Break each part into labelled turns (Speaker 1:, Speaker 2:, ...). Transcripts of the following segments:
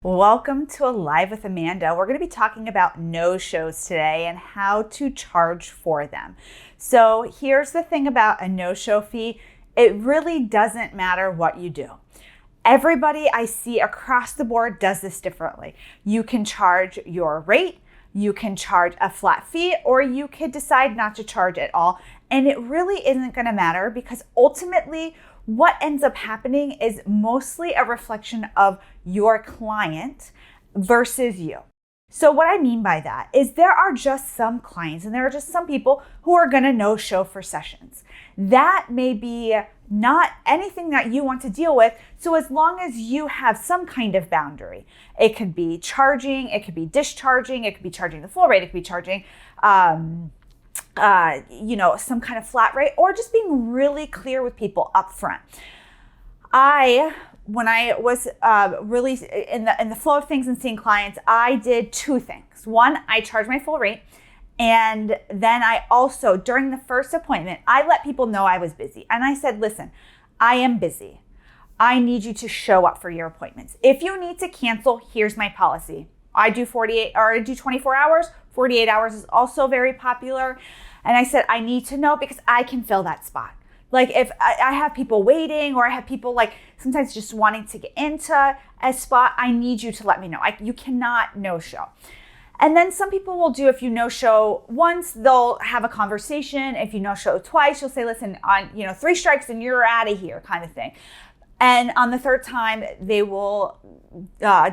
Speaker 1: Welcome to Alive with Amanda. We're going to be talking about no-shows today and how to charge for them. So here's the thing about a no-show fee. It really doesn't matter what you do. Everybody I see across the board does this differently. You can charge your rate, you can charge a flat fee, or you could decide not to charge at all. And it really isn't going to matter because ultimately what ends up happening is mostly a reflection of your client versus you. So what I mean by that is there are just some clients and there are just some people who are going to no-show for sessions. That may be not anything that you want to deal with. So as long as you have some kind of boundary, it could be charging, it could be discharging, it could be charging the full rate, it could be charging some kind of flat rate, or just being really clear with people up front. When I was really in the flow of things and seeing clients, I did two things. One, I charged my full rate. And then I also, during the first appointment, I let people know I was busy. And I said, listen, I am busy. I need you to show up for your appointments. If you need to cancel, here's my policy. I do 24 hours. 48 hours is also very popular. And I said, I need to know because I can fill that spot. Like if I have people waiting or I have people like sometimes just wanting to get into a spot, I need you to let me know. You cannot no-show. And then some people will do, if you no-show once, they'll have a conversation. If you no-show twice, you'll say, listen, on 3 strikes and you're out of here kind of thing. And on the third time, they will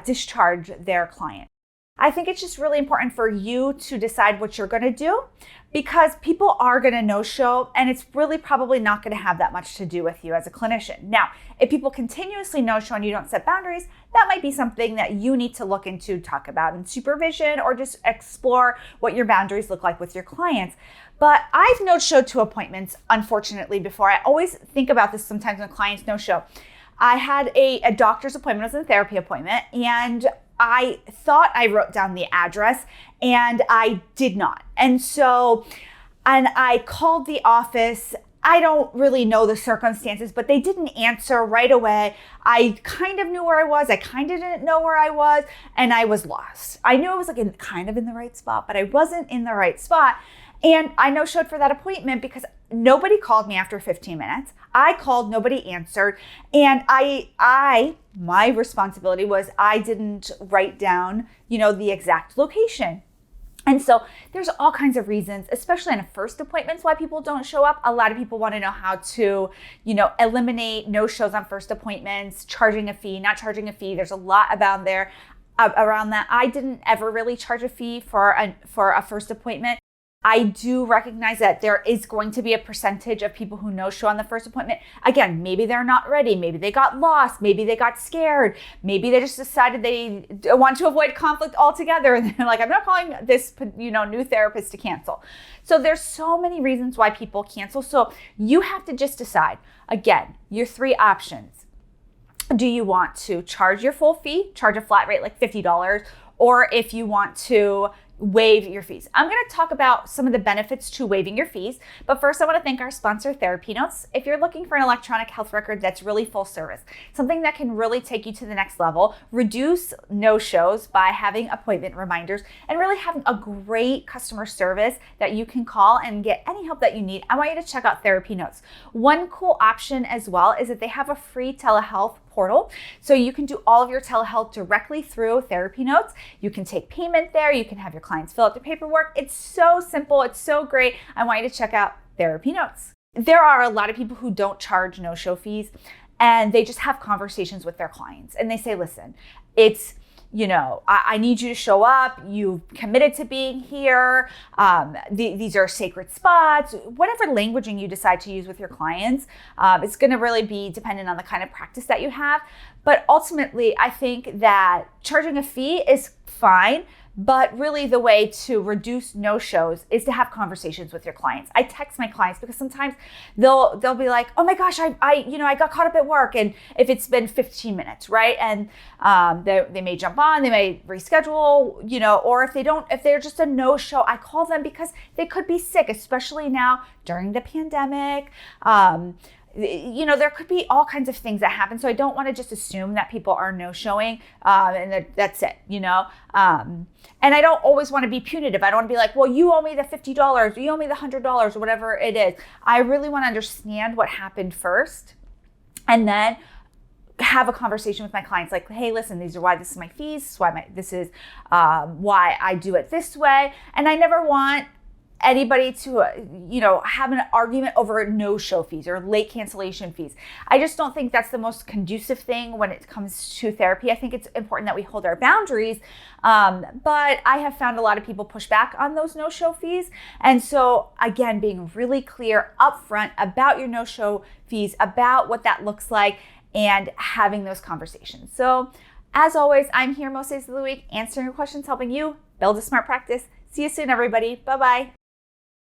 Speaker 1: discharge their client. I think it's just really important for you to decide what you're going to do because people are going to no-show and it's really probably not going to have that much to do with you as a clinician. Now, if people continuously no-show and you don't set boundaries, that might be something that you need to look into, talk about in supervision, or just explore what your boundaries look like with your clients. But I've no-showed to appointments, unfortunately, before. I always think about this sometimes when clients no-show. I had a doctor's appointment, it was a therapy appointment, and I thought I wrote down the address and I did not. And I called the office. I don't really know the circumstances, but they didn't answer right away. I kind of knew where I was. I kind of didn't know where I was, and I was lost. I knew I was kind of in the right spot, but I wasn't in the right spot. And I no-showed for that appointment because nobody called me after 15 minutes. I called, nobody answered. And my responsibility was I didn't write down, the exact location. And so there's all kinds of reasons, especially in first appointments, why people don't show up. A lot of people want to know how to, eliminate no-shows on first appointments, charging a fee, not charging a fee. There's a lot around that. I didn't ever really charge a fee for a first appointment. I do recognize that there is going to be a percentage of people who no-show on the first appointment. Again, maybe they're not ready. Maybe they got lost. Maybe they got scared. Maybe they just decided they want to avoid conflict altogether. And they're like, I'm not calling this, new therapist to cancel. So there's so many reasons why people cancel. So you have to just decide, again, your 3 options. Do you want to charge your full fee, charge a flat rate like $50, or if you want to waive your fees? I'm going to talk about some of the benefits to waiving your fees, but first I want to thank our sponsor, TherapyNotes. If you're looking for an electronic health record that's really full service, something that can really take you to the next level, reduce no-shows by having appointment reminders, and really having a great customer service that you can call and get any help that you need, I want you to check out TherapyNotes. One cool option as well is that they have a free telehealth portal. So you can do all of your telehealth directly through TherapyNotes. You can take payment there. You can have your clients fill out their paperwork. It's so simple. It's so great. I want you to check out TherapyNotes. There are a lot of people who don't charge no-show fees and they just have conversations with their clients and they say, listen, it's I need you to show up. You've committed to being here. These are sacred spots. Whatever languaging you decide to use with your clients, it's going to really be dependent on the kind of practice that you have. But ultimately, I think that charging a fee is fine. But really the way to reduce no-shows is to have conversations with your clients. I text my clients because sometimes they'll be like, oh my gosh, I got caught up at work. And if it's been 15 minutes, right? And they may jump on, they may reschedule, or if they're just a no-show, I call them because they could be sick, especially now during the pandemic. there could be all kinds of things that happen. So I don't want to just assume that people are no-showing and that's it, And I don't always want to be punitive. I don't want to be like, well, you owe me the $50, you owe me the $100, or whatever it is. I really want to understand what happened first, and then have a conversation with my clients like, hey, listen, these are why this is my fees, this is why I do it this way. And I never want anybody to, have an argument over no-show fees or late cancellation fees. I just don't think that's the most conducive thing when it comes to therapy. I think it's important that we hold our boundaries, but I have found a lot of people push back on those no-show fees. And so again, being really clear upfront about your no-show fees, about what that looks like, and having those conversations. So as always, I'm here most days of the week, answering your questions, helping you build a smart practice. See you soon, everybody. Bye-bye.